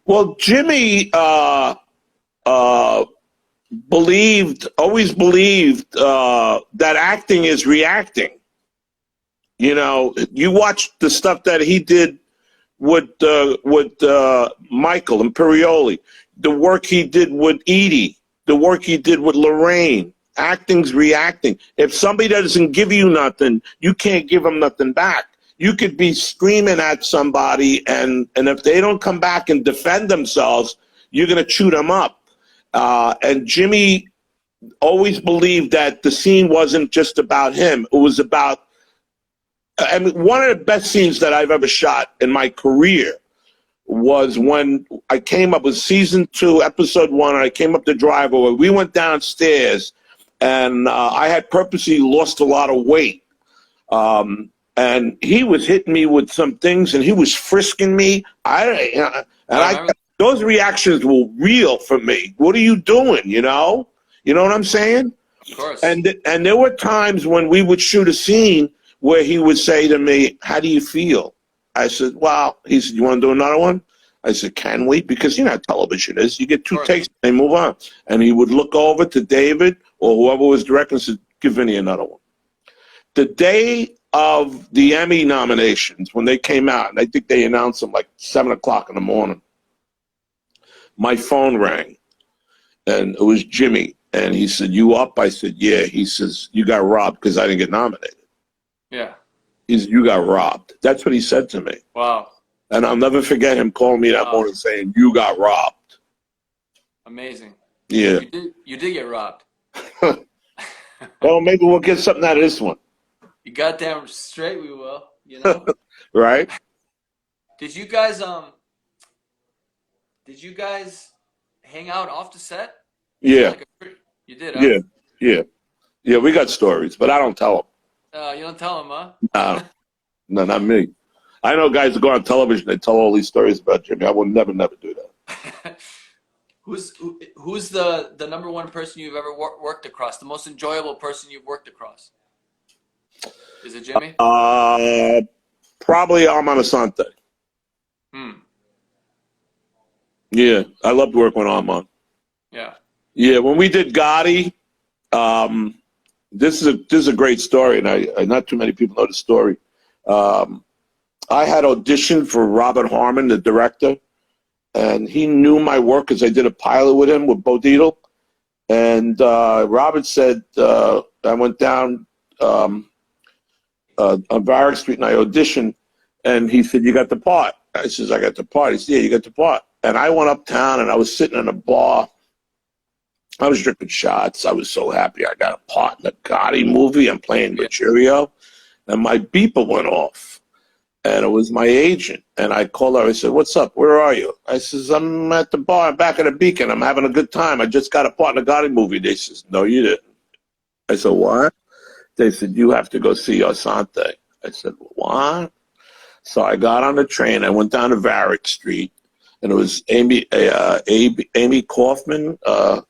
Well, Jimmy always believed that acting is reacting. You know, you watch the stuff that he did with Michael Imperioli, the work he did with Edie, the work he did with Lorraine. Acting's reacting. If somebody doesn't give you nothing, you can't give them nothing back. You could be screaming at somebody, and if they don't come back and defend themselves, you're going to chew them up. And Jimmy always believed that the scene wasn't just about him. It was about, I mean, one of the best scenes that I've ever shot in my career was when I came up with season 2, episode 1, and I came up the driveway. We went downstairs, and I had purposely lost a lot of weight. And he was hitting me with some things, and he was frisking me. Those reactions were real for me. What are you doing? You know what I'm saying? Of course. And there were times when we would shoot a scene where he would say to me, "How do you feel?" I said, "Well," he said, "You want to do another one?" I said, "Can we?" Because you know how television is. You get 2 takes, and they move on. And he would look over to David or whoever was directing and said, "Give Vinny another one." The day of the Emmy nominations, when they came out, and I think they announced them like 7 o'clock in the morning, my phone rang, and it was Jimmy. And he said, "You up?" I said, "Yeah." He says, "You got robbed because I didn't get nominated." Yeah. He said, "You got robbed." That's what he said to me. Wow. And I'll never forget him calling me that morning saying, "You got robbed." Amazing. Yeah. You did get robbed. Well, maybe we'll get something out of this one. You goddamn straight we will, you know? Right? Did you guys hang out off the set? Yeah. You did, huh? Yeah, we got stories, but I don't tell You don't tell them, huh? them. No, not me. I know guys that go on television, they tell all these stories about Jimmy. I would never do that. Who's the number one person you've ever worked across? The most enjoyable person you've worked across? Is it Jimmy? Probably Armand Asante. Yeah, I loved working with Armand. Yeah. Yeah, when we did Gotti, this is a great story, and I not too many people know the story. I had auditioned for Robert Harmon, the director, and he knew my work because I did a pilot with him with Bo Dietl. And Robert said, I went down on Varick Street and I auditioned, and he said, "You got the part." I says, "I got the part." He said, "Yeah, you got the part." And I went uptown and I was sitting in a bar. I was drinking shots. I was so happy I got a part in the Gotti movie. I'm playing Mercurio. And my beeper went off. And it was my agent. And I called her. I said, "What's up? Where are you?" I says, "I'm at the bar back at the Beacon. I'm having a good time. I just got a part in the Gotti movie." They says, "No, you didn't." I said, "What?" They said, "You have to go see Asante." I said, "What?" So I got on the train. I went down to Varick Street. And it was Amy Kaufman. I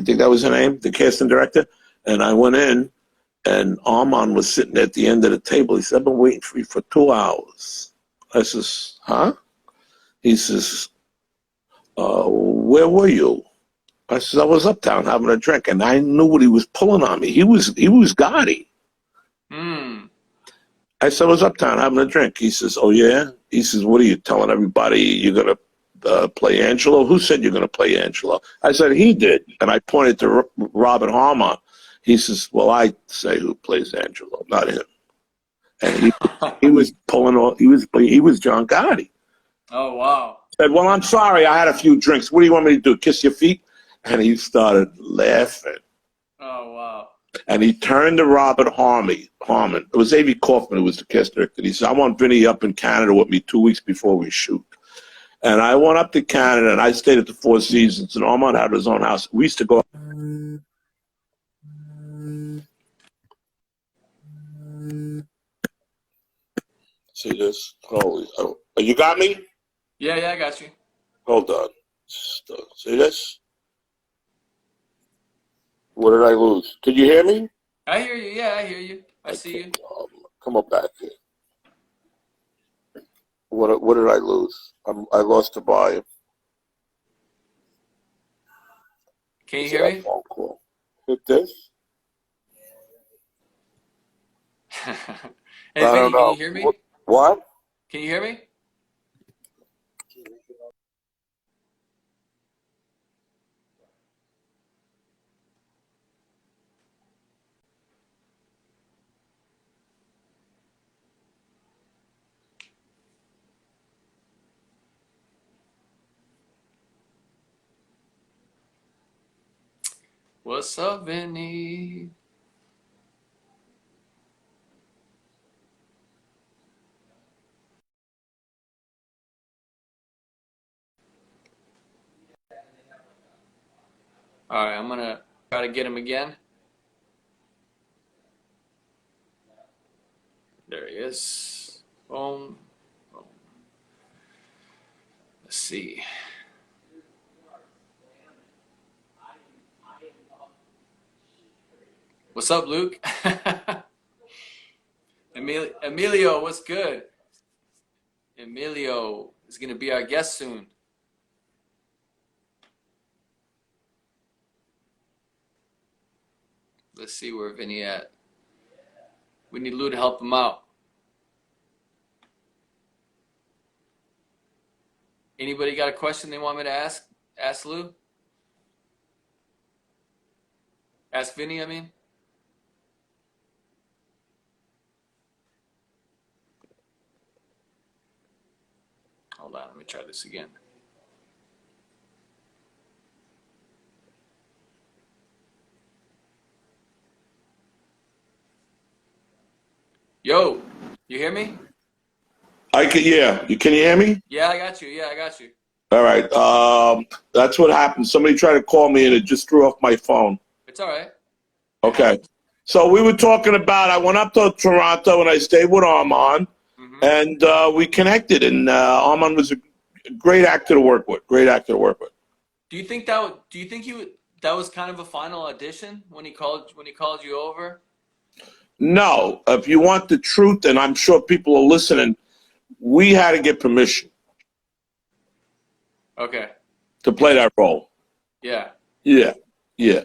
think that was her name, the casting director. And I went in. And Armand was sitting at the end of the table. He said, "I've been waiting for you for 2 hours." I says, "Huh?" He says, "Where were you?" I says, "I was uptown having a drink." And I knew what he was pulling on me. He was Gotti. I said, "I was uptown having a drink." He says, "Oh, yeah?" He says, "What are you telling everybody you're going to play Angelo?" "Who said you're going to play Angelo?" I said, "He did." And I pointed to Robert Harmon. He says, "Well, I say who plays Angelo, not him." And he was pulling all. He was John Gotti. Oh wow! Said, "Well, I'm sorry, I had a few drinks. What do you want me to do? Kiss your feet?" And he started laughing. Oh wow! And he turned to Robert Harmon. It was A.V. Kaufman who was the cast director. He said, "I want Vinny up in Canada with me 2 weeks before we shoot." And I went up to Canada, and I stayed at the Four Seasons, and Armand had his own house. We used to go. See this? Holy! Oh, you got me? Yeah, I got you. Hold on. See this? What did I lose? Could you hear me? I hear you. Yeah, I hear you. I see you. Come up back here. What did I lose? I lost the volume. Can you hear me? Phone call. Hit this. Hey, I don't Vinny, can know. you hear me? What? Can you hear me? What's up, Vinny? All right, I'm gonna try to get him again. There he is. Boom. Boom. Let's see. What's up, Luke? Emilio, what's good? Emilio is gonna be our guest soon. Let's see where Vinny at. We need Lou to help him out. Anybody got a question they want me to ask? Ask Lou? Ask Vinny, I mean? Hold on, let me try this again. Yo, you hear me? I can. Yeah. Can you hear me? Yeah, I got you. Yeah, I got you. All right. That's what happened. Somebody tried to call me and it just threw off my phone. It's all right. Okay. So we were talking about. I went up to Toronto and I stayed with Armand, and we connected. And Armand was a great actor to work with. Great actor to work with. Do you think that was kind of a final audition when he called you over? No, if you want the truth, and I'm sure people are listening, we had to get permission Okay. to play that role. Yeah. Yeah, yeah.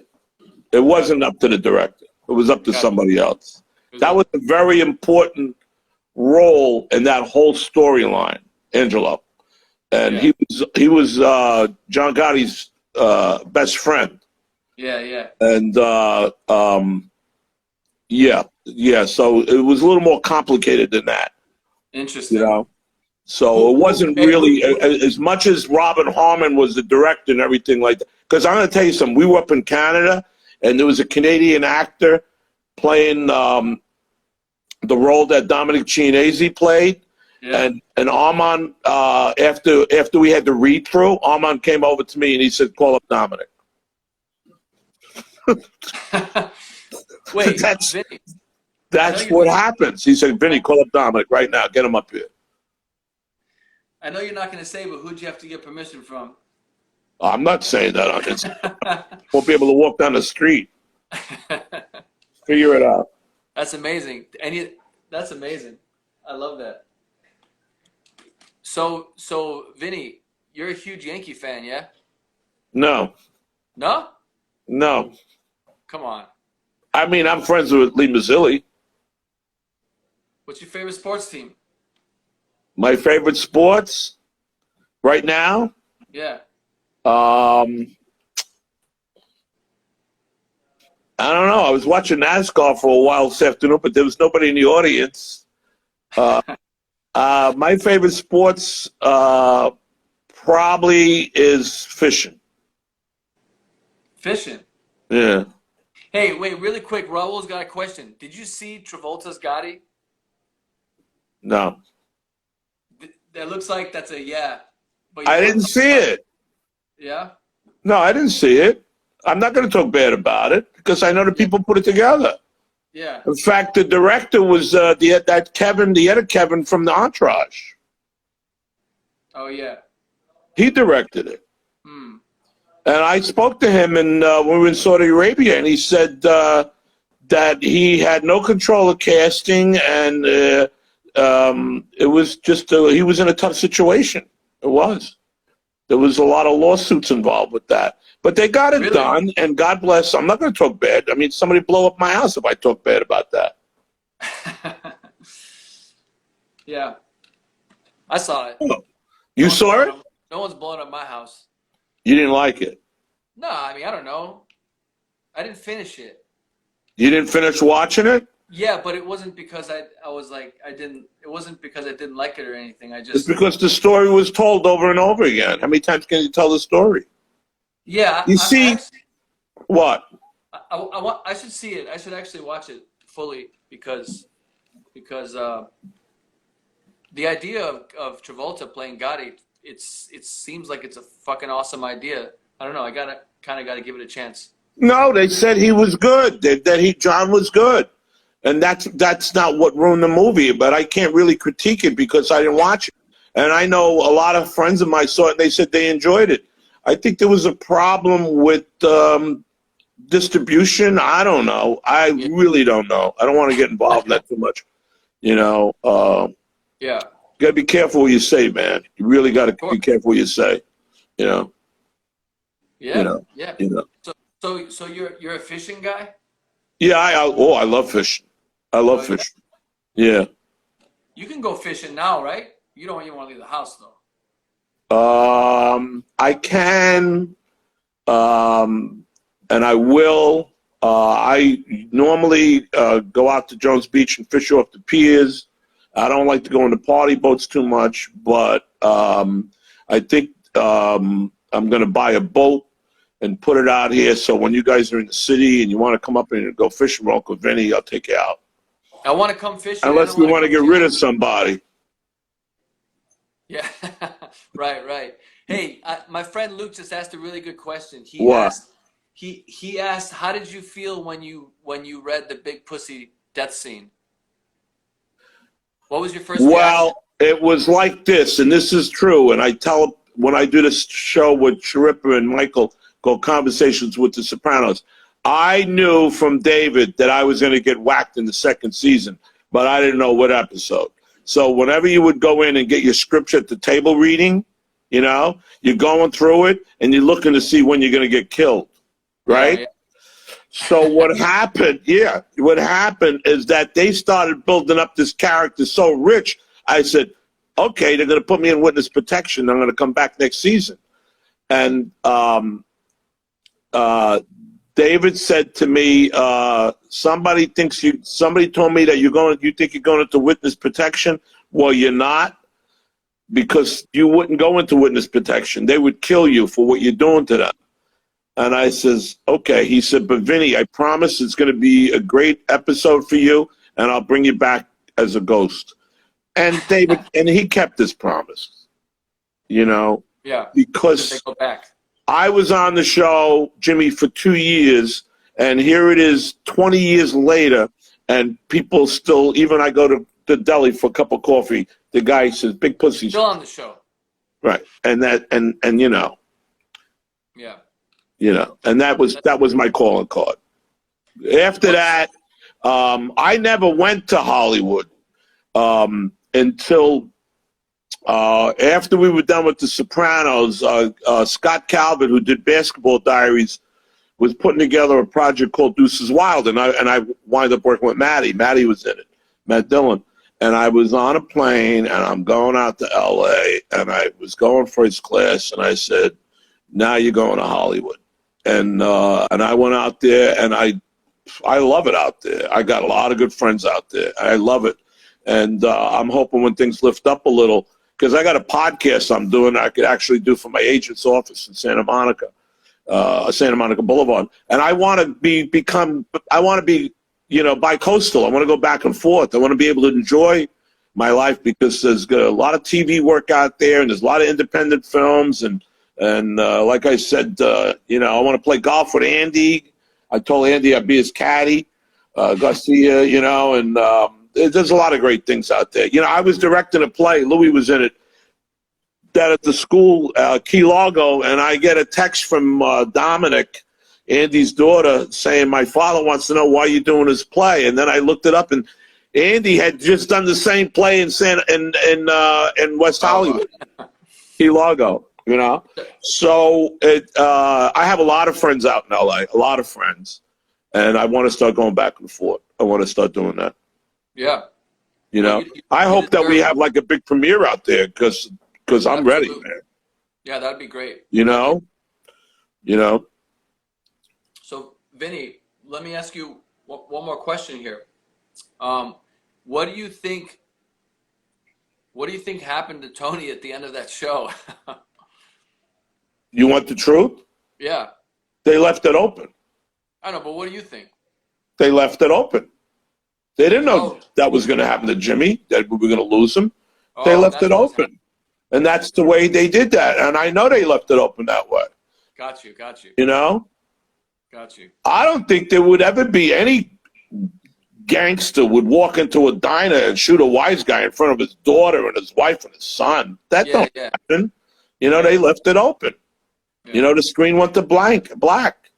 It wasn't up to the director. It was up to somebody else. That was a very important role in that whole storyline, Angelo. And he was John Gotti's best friend. Yeah, yeah. And yeah. So it was a little more complicated than that. Interesting. You know. So it wasn't really as much as Robin Harmon was the director and everything like that. Because I'm going to tell you something. We were up in Canada, and there was a Canadian actor playing the role that Dominic Chianese played. Yeah. And Armand, after we had the read through, Armand came over to me and he said, "Call up Dominic." Wait, that's what happens. He said, "Vinny, call up Dominic right now. Get him up here." I know you're not going to say, but who'd you have to get permission from? I'm not saying that on this. Won't be able to walk down the street. Figure it out. That's amazing. That's amazing. I love that. So Vinny, you're a huge Yankee fan, yeah? No. No? No. Come on. I mean, I'm friends with Lee Mazzilli. What's your favorite sports team? My favorite sports right now? Yeah. I don't know. I was watching NASCAR for a while this afternoon, but there was nobody in the audience. My favorite sports probably is fishing. Fishing? Yeah. Hey, wait, really quick. Raul's got a question. Did you see Travolta's Gotti? No. That looks like that's a yeah. But I didn't see it. Yeah? No, I didn't see it. I'm not going to talk bad about it because I know the people put it together. Yeah. In fact, the director was the other Kevin from the Entourage. Oh, yeah. He directed it. And I spoke to him when we were in Saudi Arabia, and he said that he had no control of casting, and it was just he was in a tough situation. It was. There was a lot of lawsuits involved with that. But they got it done, and God bless. I'm not going to talk bad. I mean, somebody blow up my house if I talk bad about that. Yeah, I saw it. Oh, No you one's saw blowing it? up. No one's blowing up my house. You didn't like it. No, I mean I don't know. I didn't finish it. You didn't finish watching it? Yeah, but it wasn't because I was like I didn't. It wasn't because I didn't like it or anything. I It's just because the story was told over and over again. How many times can you tell the story? yeah. You I see actually what? I want I should see it. I should actually watch it fully because the idea of Travolta playing Gotti, it seems like it's a fucking awesome idea. I don't know. I gotta give it a chance. No, they said he was good. John was good, and that's not what ruined the movie. But I can't really critique it because I didn't watch it. And I know a lot of friends of mine saw it, and they said they enjoyed it. I think there was a problem with distribution. I don't know. I Yeah, really don't know. I don't want to get involved in that too much. You know, yeah, got to be careful what you say, man. You really got to sure. be careful what you say. You know, you Yeah, know, yeah. you know. So you're a fishing guy? Yeah, I love fishing. I Oh love yeah. fishing. Yeah. You can go fishing now, right? You don't even want to leave the house though. I can, and I will. I normally go out to Jones Beach and fish off the piers. I don't like to go into party boats too much, but I think I'm going to buy a boat and put it out here. So when you guys are in the city and you want to come up and go fishing with Uncle Vinny, I'll take you out. I want to come fishing and I Unless you want to want to come get rid jamming. of somebody. Yeah, right, right. Hey, my friend Luke just asked a really good question. What? He asked, how did you feel when you read the Big Pussy death scene? What was your first reaction? Well, it was like this, and this is true. And I tell when I do this show with Sharippa and Michael called Conversations with the Sopranos, I knew from David that I was going to get whacked in the second season, but I didn't know what episode. So whenever you would go in and get your scripture at the table reading, you're going through it and you're looking to see when you're going to get killed, right? Yeah, So what happened, what happened is that they started building up this character so rich, I said, okay, they're going to put me in witness protection. I'm going to come back next season. And David said to me, somebody told me that you think you're going into witness protection. Well, you're not, because you wouldn't go into witness protection. They would kill you for what you're doing to them. And I says, okay. He said, but Vinny, I promise it's going to be a great episode for you, and I'll bring you back as a ghost. And David, and he kept his promise, yeah. because They go back. I was on the show, Jimmy, for 2 years, and here it is 20 years later, and people still, even I go to the deli for a cup of coffee, the guy says, Big Pussy. Still on the show. Right. And that, and Yeah. and that was my calling card. After that, I never went to Hollywood until after we were done with The Sopranos. Scott Calvert, who did Basketball Diaries, was putting together a project called Deuces Wild, and I wind up working with Matty. Matty was in it, Matt Dillon. And I was on a plane, and I'm going out to L.A., and I was going first class, and I said, now you're going to Hollywood. And I went out there, and I love it out there. I got a lot of good friends out there. I love it. And I'm hoping when things lift up a little, because I got a podcast I'm doing I could actually do for my agent's office in Santa Monica Boulevard. And I want to be bi-coastal. I want to go back and forth. I want to be able to enjoy my life, because there's a lot of TV work out there, and there's a lot of independent films. And like I said, I want to play golf with Andy. I told Andy I'd be his caddy, Garcia, and there's a lot of great things out there. I was directing a play. Louis was in it. That at the school, Key Largo, and I get a text from Dominic, Andy's daughter, saying, my father wants to know why you're doing this play. And then I looked it up, and Andy had just done the same play in West Hollywood, Key Largo, So I have a lot of friends out in LA, a lot of friends, and I want to start going back and forth. I want to start doing that. Yeah. You Well, know, I you hope that we deserve have like a big premiere out there because I'm ready, absolutely. man. Yeah, that'd be great. You That'd be know, you know. so, Vinny. Let me ask you one more question here. Um, what do you think? What do you think happened to Tony at the end of that show? You want the truth? Yeah, They left it open. I know, but what do you think? They left it open. They didn't know Oh, that was going to happen to Jimmy, that we were going to lose him. They oh, left that's it what's happening. open. And that's the way they did that. And I know they left it open that way. Got you, got you, You know? got you. I don't think there would ever be any gangster would walk into a diner and shoot a wise guy in front of his daughter and his wife and his son. That Yeah, don't yeah, happen. You know, yeah, they left it open. You yeah. know, the screen went to black.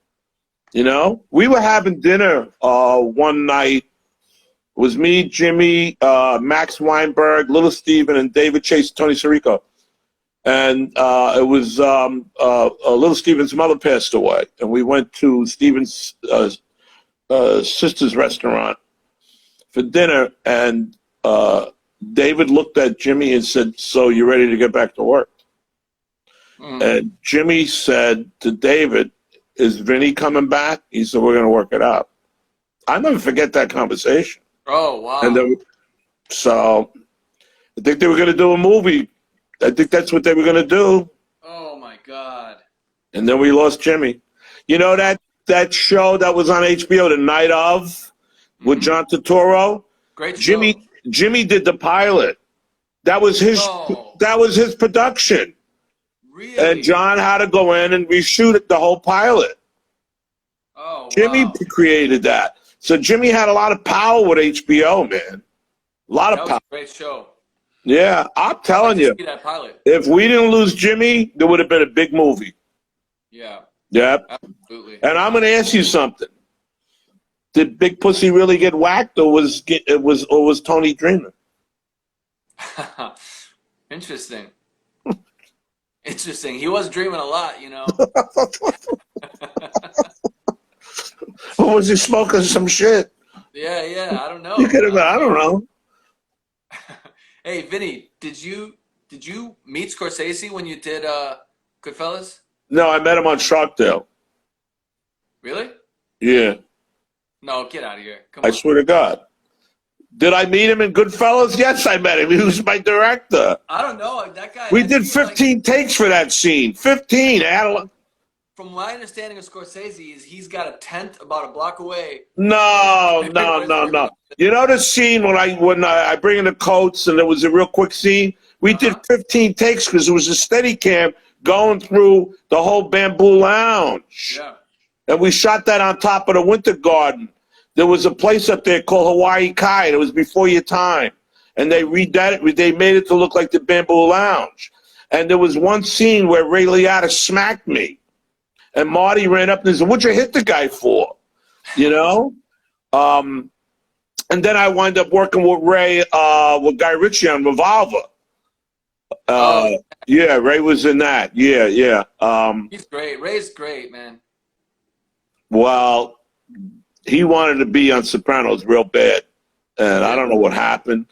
You know? We were having dinner one night. It was me, Jimmy, Max Weinberg, Little Steven, and David Chase, Tony Sirico. And it was Little Steven's mother passed away, and we went to Steven's sister's restaurant for dinner. And David looked at Jimmy and said, "So you ready to get back to work?" Mm. And Jimmy said to David, "Is Vinny coming back?" He said, "We're going to work it out." I'll never forget that conversation. Oh, And wow. then, so I think they were going to do a movie. I think that's what they were going to do. Oh my God. And then we lost Jimmy. You know that show that was on HBO, The Night of, with Hmm. John Turturro? Great show. Jimmy did the pilot. That was his No, production. And really? John had to go in and reshoot it, the whole pilot. Oh, Jimmy wow. created that. So Jimmy had a lot of power with HBO, man. A lot That of was power. a great show. Yeah, I'm I'd like telling to you. see that pilot. If we didn't lose Jimmy, there would have been a big movie. Yeah, Yep. absolutely. And I'm going to ask you something. Did Big Pussy really get whacked, or was Tony dreaming? Interesting. Interesting. He was dreaming a lot, you know. Or was he smoking some shit? Yeah, yeah. I don't You know. could have. I don't I don't know. know. Hey, Vinny, did you meet Scorsese when you did Goodfellas? No, I met him on Shark Tale. Really? Yeah, No, get out of here. Come I on. swear to God. Did I meet him in Goodfellas? Yes, I met him. He was my director. I don't know. That guy, We I did feel like 15 takes for that scene. 15. I had a, from my understanding of Scorsese is he's got a tent about a block away. no, no, Where's no, working no. on it? You know the scene when I bring in the coats and it was a real quick scene? We did Uh-huh. 15 takes because it was a steady cam going through the whole Bamboo Lounge. Yeah. And we shot that on top of the Winter Garden. There was a place up there called Hawaii Kai. It was before your time. And they they made it to look like the Bamboo Lounge. And there was one scene where Ray Liotta smacked me. And Marty ran up and said, "What'd you hit the guy for?" You know? And then I wind up working with Ray, with Guy Ritchie on Revolver. Oh, Yeah, Ray was in that. Yeah, yeah. he's great. Ray's great, man. Well, he wanted to be on Sopranos real bad. And I Really? don't know what happened,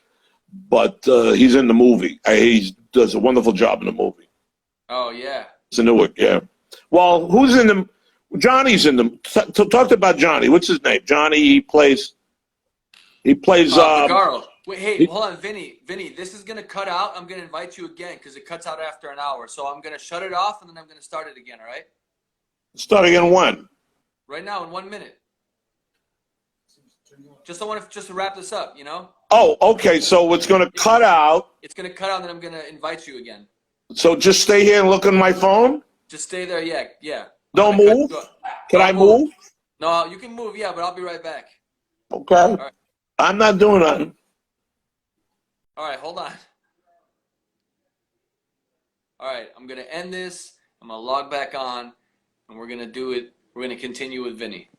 but he's in the movie. He does a wonderful job in the movie. Oh, yeah. It's a Newark, yeah. Well, who's in the? Johnny's in the. Talk about Johnny. What's his name? Johnny. He plays. Vigaro. Wait, hey, He, hold on, Vinny. Vinny, this is gonna cut out. I'm gonna invite you again because it cuts out after an hour. So I'm gonna shut it off and then I'm gonna start it again. All right? starting in when? Right now in 1 minute. Just to wrap this up. You know, Oh, okay. So it's going to cut out. it's gonna cut out and then I'm gonna invite you again. So just stay here and look on my phone. Just stay there. Yeah, yeah. Don't I'm gonna cut move. you off. Can I Don't move? No, you can move. Yeah, but I'll be right back. Okay. right. I'm not doing nothing. All right, hold on. All right, I'm gonna end this. I'm gonna log back on, and we're gonna do it. We're gonna continue with Vinny.